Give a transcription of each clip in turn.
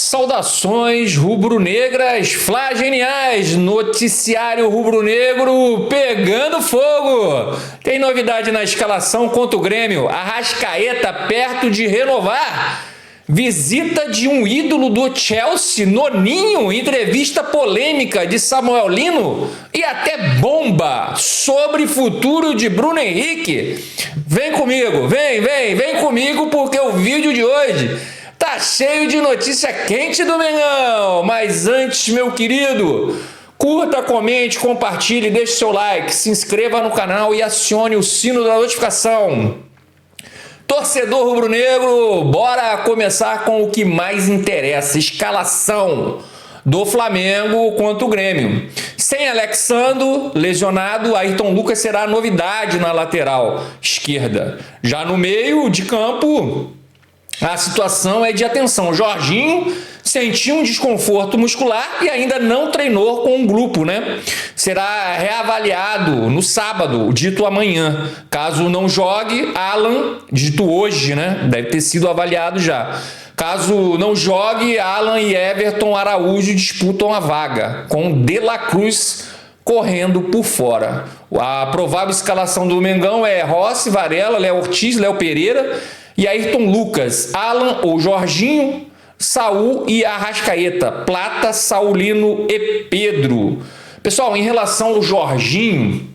Saudações rubro-negras, flageniais, noticiário rubro-negro pegando fogo. Tem novidade na escalação contra o Grêmio, Arrascaeta perto de renovar. Visita de um ídolo do Chelsea no Ninho, entrevista polêmica de Samuel Lino e até bomba sobre futuro de Bruno Henrique. Vem comigo, vem comigo porque o vídeo de hoje tá cheio de notícia quente do Mengão. Mas antes, meu querido, curta, comente, compartilhe, deixe seu like, se inscreva no canal e acione o sino da notificação. Torcedor rubro-negro, bora começar com o que mais interessa, escalação do Flamengo contra o Grêmio. Sem Alexandro, lesionado, Ayrton Lucas será a novidade na lateral esquerda. Já no meio de campo, a situação é de atenção. Jorginho sentiu um desconforto muscular e ainda não treinou com o grupo, né? Será reavaliado no sábado, dito amanhã. Caso não jogue, Alan, dito hoje, né? Deve ter sido avaliado já. Caso não jogue, Alan e Everton Araújo disputam a vaga, com De La Cruz correndo por fora. A provável escalação do Mengão é Rossi, Varela, Léo Ortiz, Léo Pereira e Ayrton Lucas, Alan ou Jorginho, Saul e Arrascaeta, Plata, Saulino e Pedro. Pessoal, em relação ao Jorginho,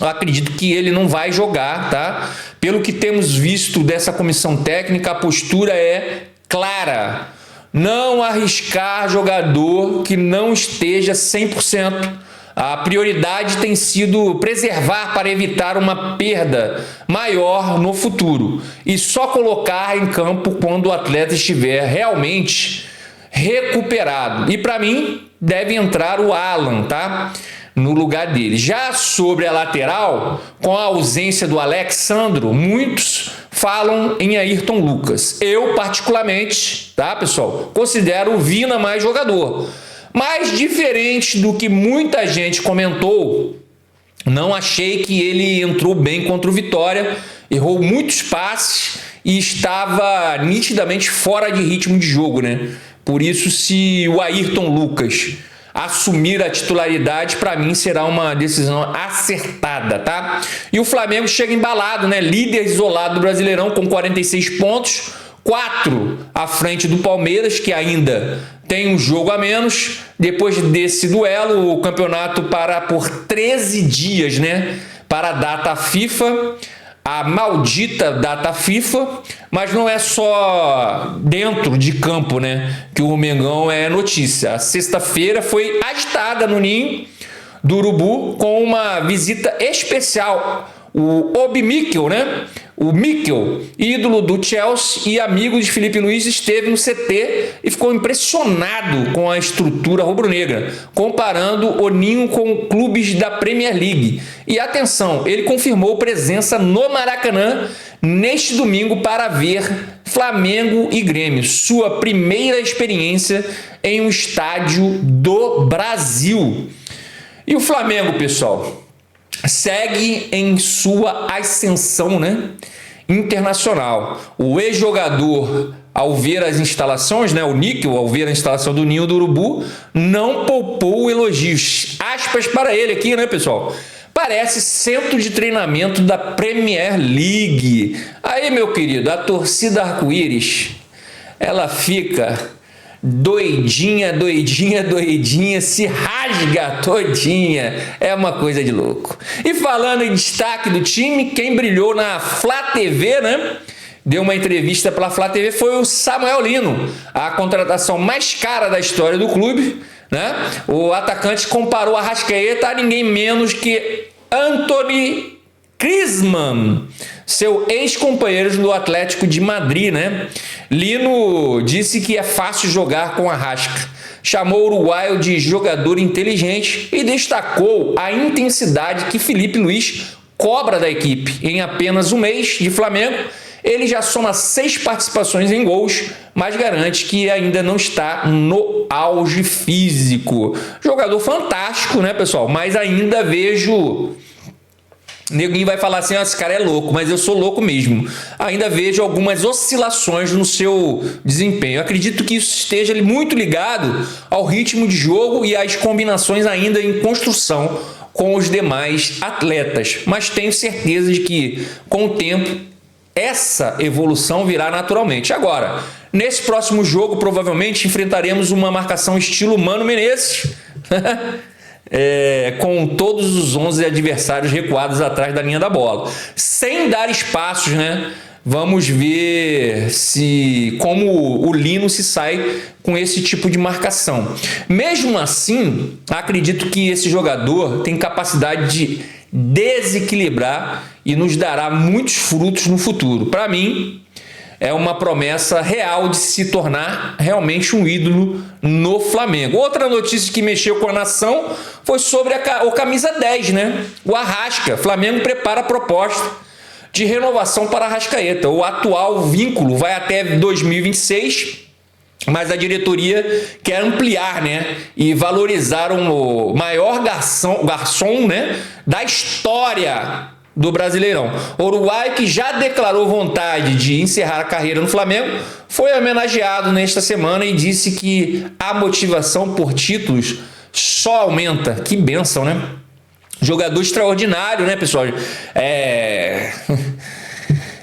eu acredito que ele não vai jogar, tá? Pelo que temos visto dessa comissão técnica, a postura é clara. Não arriscar jogador que não esteja 100%. A prioridade tem sido preservar para evitar uma perda maior no futuro e só colocar em campo quando o atleta estiver realmente recuperado. E para mim deve entrar o Alan, tá? No lugar dele. Já sobre a lateral, com a ausência do Alexandro, muitos falam em Ayrton Lucas. Eu particularmente, tá, pessoal, considero o Vina mais jogador. Mas diferente do que muita gente comentou, não achei que ele entrou bem contra o Vitória, errou muitos passes e estava nitidamente fora de ritmo de jogo, né? Por isso, se o Ayrton Lucas assumir a titularidade, para mim será uma decisão acertada, tá? E o Flamengo chega embalado, né? Líder isolado do Brasileirão com 46 pontos, 4 à frente do Palmeiras, que ainda tem um jogo a menos. Depois desse duelo, o campeonato para por 13 dias, né? Para a data FIFA, a maldita data FIFA, mas não é só dentro de campo, né? Que o Mengão é notícia. A sexta-feira foi agitada no Ninho do Urubu com uma visita especial. O Obi Mikel, né? O Mikel, ídolo do Chelsea e amigo de Felipe Luiz, esteve no CT e ficou impressionado com a estrutura rubro-negra, comparando o Ninho com clubes da Premier League. E atenção, ele confirmou presença no Maracanã neste domingo para ver Flamengo e Grêmio, sua primeira experiência em um estádio do Brasil. E o Flamengo, pessoal, segue em sua ascensão, né, internacional. O ex-jogador, ao ver as instalações, né, o Níquel, ao ver a instalação do Ninho do Urubu, não poupou elogios. Aspas para ele aqui, né, pessoal? Parece centro de treinamento da Premier League. Aí, meu querido, a torcida arco-íris, ela fica doidinha, se rasga todinha. É uma coisa de louco. E falando em destaque do time, quem brilhou na Flá TV, né? Deu uma entrevista para a Flá TV, foi o Samuel Lino, a contratação mais cara da história do clube, né? O atacante comparou a Arrascaeta a ninguém menos que Anthony Griezmann, seu ex-companheiro do Atlético de Madrid, né? Lino disse que é fácil jogar com Arrasca, chamou o uruguaio de jogador inteligente e destacou a intensidade que Felipe Luiz cobra da equipe. Em apenas um mês de Flamengo, ele já soma 6 participações em gols, mas garante que ainda não está no auge físico. Jogador fantástico, né, pessoal? Mas ainda vejo Neguinho vai falar assim, ó, esse cara é louco, mas eu sou louco mesmo. Ainda vejo algumas oscilações no seu desempenho. Eu acredito que isso esteja muito ligado ao ritmo de jogo e às combinações ainda em construção com os demais atletas. Mas tenho certeza de que, com o tempo, essa evolução virá naturalmente. Agora, nesse próximo jogo, provavelmente enfrentaremos uma marcação estilo Mano Menezes, com todos os 11 adversários recuados atrás da linha da bola, sem dar espaços, né? Vamos ver como o Lino se sai com esse tipo de marcação. Mesmo assim, acredito que esse jogador tem capacidade de desequilibrar e nos dará muitos frutos no futuro. Para mim, é uma promessa real de se tornar realmente um ídolo no Flamengo. Outra notícia que mexeu com a nação foi sobre o camisa 10, né? O Arrasca. Flamengo prepara a proposta de renovação para a Arrascaeta. O atual vínculo vai até 2026, mas a diretoria quer ampliar, né? E valorizar o maior garçom, né? Da história do Brasileirão. O Uruguai, que já declarou vontade de encerrar a carreira no Flamengo, foi homenageado nesta semana e disse que a motivação por títulos só aumenta. Que bênção, né? Jogador extraordinário, né, pessoal? É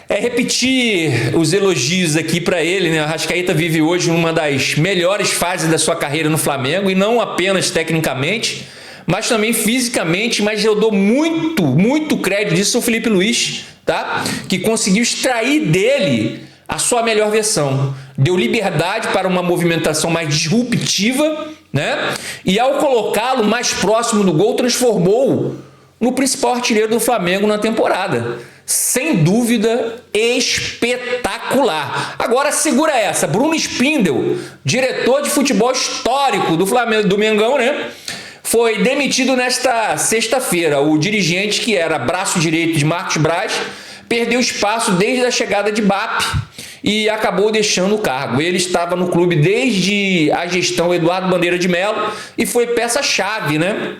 repetir os elogios aqui para ele, né? O Arrascaeta vive hoje uma das melhores fases da sua carreira no Flamengo, e não apenas tecnicamente, mas também fisicamente. Mas eu dou muito crédito disso ao Felipe Luiz, tá? Que conseguiu extrair dele a sua melhor versão. Deu liberdade para uma movimentação mais disruptiva, né? E ao colocá-lo mais próximo do gol, transformou no principal artilheiro do Flamengo na temporada. Sem dúvida, espetacular. Agora segura essa. Bruno Spindel, diretor de futebol histórico do Flamengo, do Mengão, né? Foi demitido nesta sexta-feira. O dirigente, que era braço direito de Marcos Braz, perdeu espaço desde a chegada de BAP e acabou deixando o cargo. Ele estava no clube desde a gestão Eduardo Bandeira de Mello e foi peça-chave, né,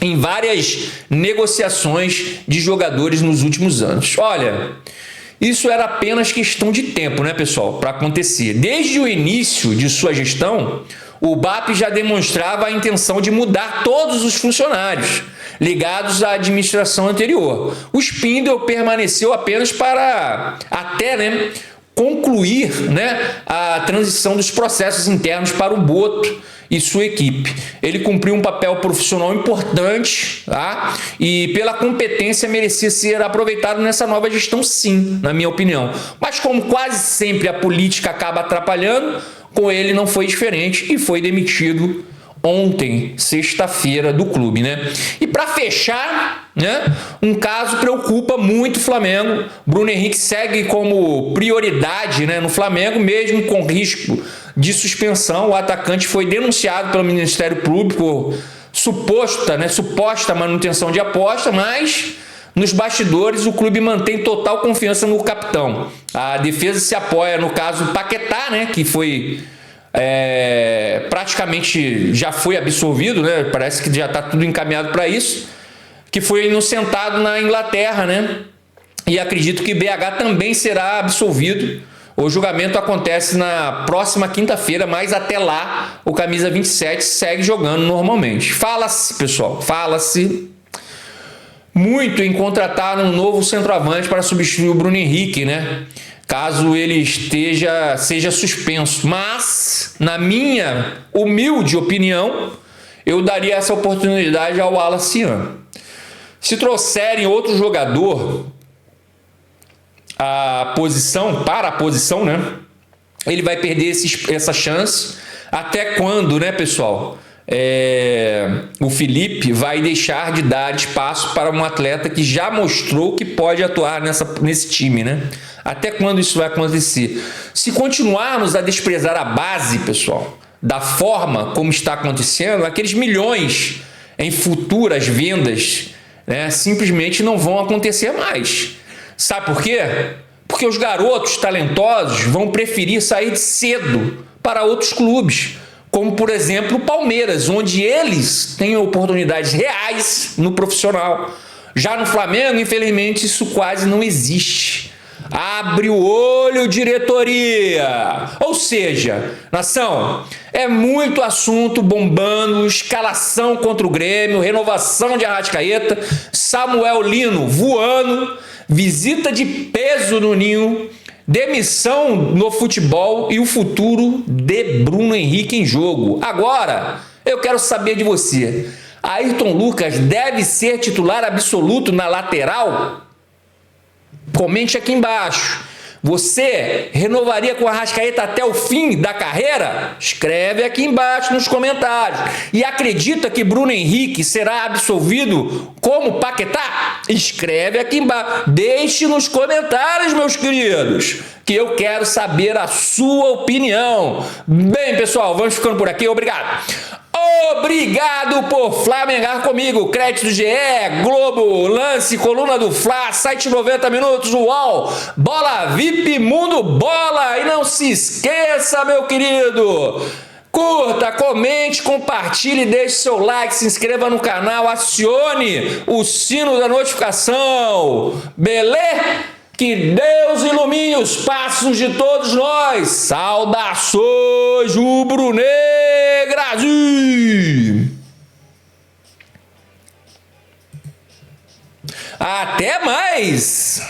em várias negociações de jogadores nos últimos anos. Olha, isso era apenas questão de tempo, né, pessoal, para acontecer. Desde o início de sua gestão, o BAP já demonstrava a intenção de mudar todos os funcionários ligados à administração anterior. O Spindel permaneceu apenas para até concluir, né, a transição dos processos internos para o Boto e sua equipe. Ele cumpriu um papel profissional importante, tá? E pela competência merecia ser aproveitado nessa nova gestão, sim, na minha opinião. Mas como quase sempre a política acaba atrapalhando, com ele não foi diferente e foi demitido ontem, sexta-feira, do clube, né? E para fechar, né, um caso preocupa muito o Flamengo. Bruno Henrique segue como prioridade, né, no Flamengo, mesmo com risco de suspensão. O atacante foi denunciado pelo Ministério Público por suposta manutenção de aposta, mas nos bastidores o clube mantém total confiança no capitão. A defesa se apoia no caso do Paquetá, né, que foi praticamente já foi absolvido, né? Parece que já está tudo encaminhado para isso, que foi inocentado na Inglaterra, né? E acredito que BH também será absolvido. O julgamento acontece na próxima quinta-feira, mas até lá o camisa 27 segue jogando normalmente. Fala-se, pessoal, muito em contratar um novo centroavante para substituir o Bruno Henrique, né? Caso ele seja suspenso. Mas, na minha humilde opinião, eu daria essa oportunidade ao Wallace Ian. Se trouxerem outro jogador para a posição, né, ele vai perder essa chance. Até quando, né, pessoal? O Felipe vai deixar de dar espaço para um atleta que já mostrou que pode atuar nesse time, né? Até quando isso vai acontecer? Se continuarmos a desprezar a base, pessoal, da forma como está acontecendo, aqueles milhões em futuras vendas, né, simplesmente não vão acontecer mais. Sabe por quê? Porque os garotos talentosos vão preferir sair cedo para outros clubes, como, por exemplo, o Palmeiras, onde eles têm oportunidades reais no profissional. Já no Flamengo, infelizmente, isso quase não existe. Abre o olho, diretoria! Ou seja, nação, é muito assunto bombando, escalação contra o Grêmio, renovação de Arrascaeta, Samuel Lino voando, visita de peso no Ninho, demissão no futebol e o futuro de Bruno Henrique em jogo. Agora, eu quero saber de você. Ayrton Lucas deve ser titular absoluto na lateral? Comente aqui embaixo. Você renovaria com a Arrascaeta até o fim da carreira? Escreve aqui embaixo nos comentários. E acredita que Bruno Henrique será absolvido como Paquetá? Escreve aqui embaixo. Deixe nos comentários, meus queridos, que eu quero saber a sua opinião. Bem, pessoal, vamos ficando por aqui. Obrigado. Obrigado por flamengar comigo. Crédito GE, Globo, Lance, Coluna do Fla, Site 90 Minutos, UOL, Bola VIP, Mundo Bola. E não se esqueça, meu querido, curta, comente, compartilhe, deixe seu like, se inscreva no canal, acione o sino da notificação. Beleza? Que Deus ilumine os passos de todos nós. Saudações rubro-negras! Até mais!